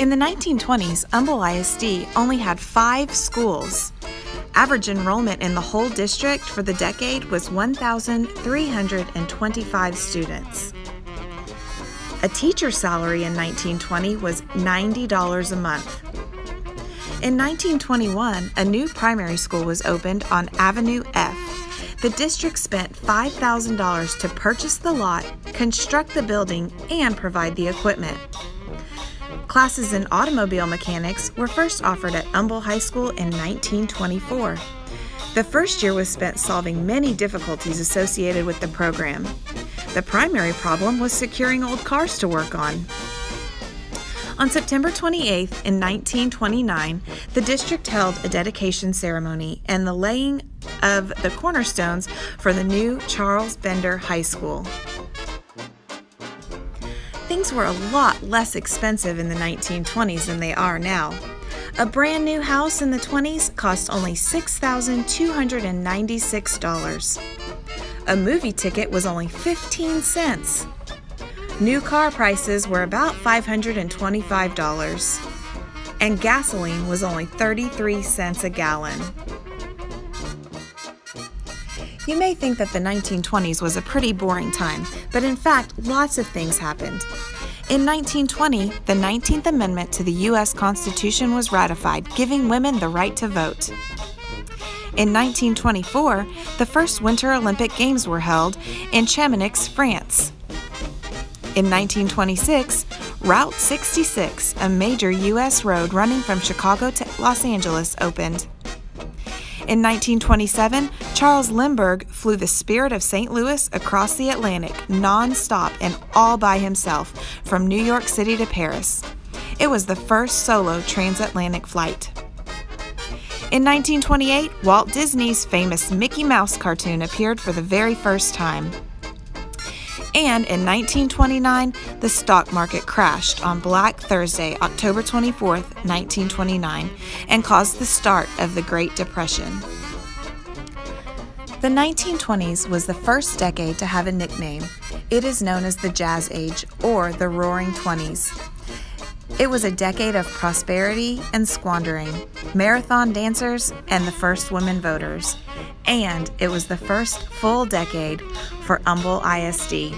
In the 1920s, Humble ISD only had 5 schools. Average enrollment in the whole district for the decade was 1,325 students. A teacher's salary in 1920 was $90 a month. In 1921, a new primary school was opened on Avenue F. The district spent $5,000 to purchase the lot, construct the building, and provide the equipment. Classes in automobile mechanics were first offered at Humble High School in 1924. The first year was spent solving many difficulties associated with the program. The primary problem was securing old cars to work on. On September 28th, in 1929, the district held a dedication ceremony and the laying of the cornerstones for the new Charles Bender High School. Things were a lot less expensive in the 1920s than they are now. A brand new house in the 20s cost only $6,296. A movie ticket was only 15 cents. New car prices were about $525, and gasoline was only 33 cents a gallon. You may think that the 1920s was a pretty boring time, but in fact, lots of things happened. In 1920, the 19th Amendment to the U.S. Constitution was ratified, giving women the right to vote. In 1924, the first Winter Olympic Games were held in Chamonix, France. In 1926, Route 66, a major U.S. road running from Chicago to Los Angeles, opened. In 1927, Charles Lindbergh flew the Spirit of St. Louis across the Atlantic non-stop and all by himself from New York City to Paris. It was the first solo transatlantic flight. In 1928, Walt Disney's famous Mickey Mouse cartoon appeared for the very first time. And in 1929, the stock market crashed on Black Thursday, October 24th, 1929, and caused the start of the Great Depression. The 1920s was the first decade to have a nickname. It is known as the Jazz Age, or the Roaring Twenties. It was a decade of prosperity and squandering, marathon dancers, and the first women voters. And it was the first full decade for Humble ISD.